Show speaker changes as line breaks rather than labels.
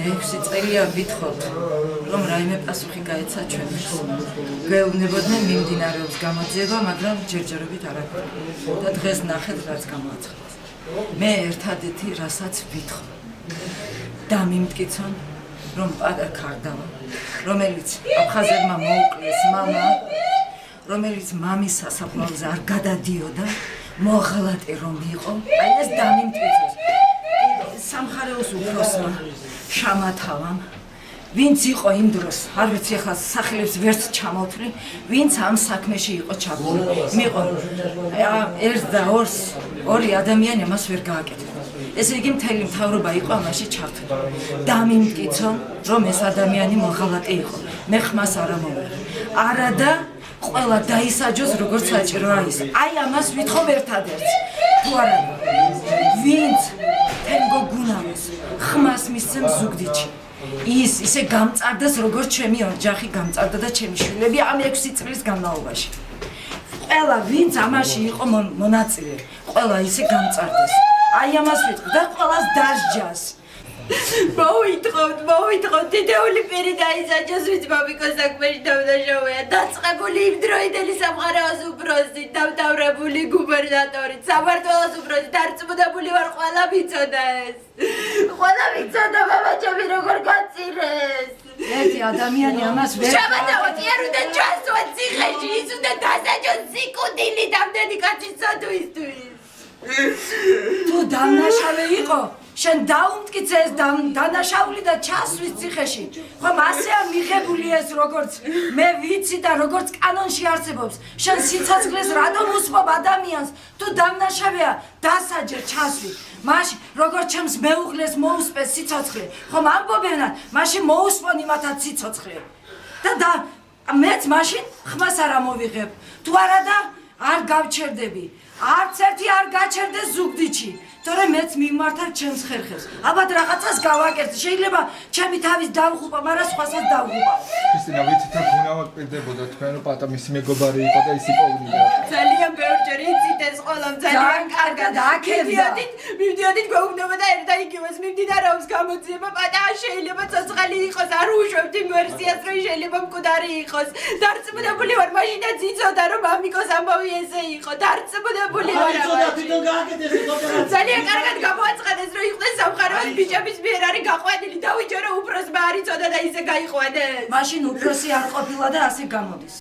6 წელია ვითხოვთ, რომ რაიმე პასუხი გაეცა ჩვენს. გვეუბნებოდნენ მიმდინარეობს გამოძიება, მაგრამ ჯერჯერობით არ აქვს. და დღეს ნახეთ, რაც გამოაცხადეს. მე ერთადერთი რასაც ვითხოვ. დამიმტკიცონ, რომ პატარ ქარდავა, რომელიც აფხაზებმა მოუკლეს მამა, რომელიც მამის სასაფლაოზე არ გადადიოდა, მოღალატე რომ იყო, აი ეს დამიმტკიცოს. სამხარეოს უფროსმა შამათავამ, ვინც იყო იმ დროს, არ ვიცი ახლა სახელებს ვერც ჩამოვთვლი, ვინც ამ საქმეში იყო ჩაბმული. მიყო ერთ და ორს, ორი ადამიანი ამას ვერ გააკეთა. ესე იგი მთელი მთავრობა იყო ამაში ჩართული. დამიმტკიცონ, რომ ეს ადამიანი მოღალატე იყო. მე ხმას არ ამოვიღე. არადა ყველა დაისაჯოს როგორც საჭიროა ის. აი ამას ვითხოვ ერთადერთს. თუ არა, ვინც თენგო გუნამის ხმას მისცემს ზუგდიდში. ის ისე გამწარდეს, როგორც ჩემი ოჯახი გამწარდა და ჩემი შვილები ამ 6 წლის განმავლობაში. ყველა ვინც ამაში იყო მონაწილე, ყველა ისე გამწარდეს. აი ამას ვიტყვი და ყველას დასჯას. მოვიტყოთ, დიდეული პირი დაისაჯოს, ვინც მამიკოს საქმეში დამნაშავეა, დაწყებული იმ დროინდელი სამხარეოს უფროსი, დამთავრებული გუბერნატორი, საქართველოს უფროსი, დარწმუნებული ვარ, ყველა ვიცოდა ეს. ყველა ვიცოდა, მამაჩემი როგორ გაწირეს. ერთი ადამიანი ამას ვერ
შამათავი არ უნდა ჩასვა ციხეში, ის უნდა დასაჯოს სიკუდილი დამდენი კაცის სოდვისთვის.
თუ დამნაშავე იყო, შენ დაუმტკიცე ეს დანაშაული და ჩასვის ციხეში. ხომ ასეა მიღებული ეს როგორც მე ვიცი და როგორც კანონში არსებობს. შენ სიცოცხლეს რატომ უსწობ ადამიანს? თუ დამნაშავეა, დასაჯე ჩასვი. მაშინ როგორც ჩემს მეუღლეს მოუსწეს სიცოცხლე, ხომ ამბობენ, მაშინ მოუსწონ იმათაც სიცოცხლე. და მეც მაშინ ხმას არ ამოვიღებ. თუ არა და არ გავჩერდები. არც ერთი არ გაჩერდეს ზუგდიდში. თორე მეც მიმართავ ჩემს ხერხებს. ალბათ რაღაცას გავაკეთე. შეიძლება ჩემი თავის დავღუპა, მაგრამ სხვასაც დავღუპა.
ქრისტინა, ვიცით რა გუნავაკვირდებოდა თქვენ, რომ პატა მისი მეგობარი იყო და ის იპოვნიდა.
ძალიან ბევრჯერ იცით ეს ყველა ძალიან კარგად
აქებდა.
მივდიოდით გვეუბნებოდა ერთ და იგივეს მიმდინარეობს გამოძიება, პატა შეიძლება ცოცხალი იყოს, არ უშვებთ იმ ვერსიას, რომ შეიძლება მკვდარი იყოს. დარწმუნებული ვარ, მაშინაც იცოდა, რომ მამიკოს ამბავი ესე იყო. დარწმუნებული ვარ. ძალიან კარგად გამოაცხადეს, რომ იყვნენ სამხარეოს ბიჭების მიერ არის გაყვანილი. დავიჯერო უფროსმა არ იცოდა და ისე გაიყვანეს.
მაშინ უფროსი არ ყოფილა და ასე გამოდის.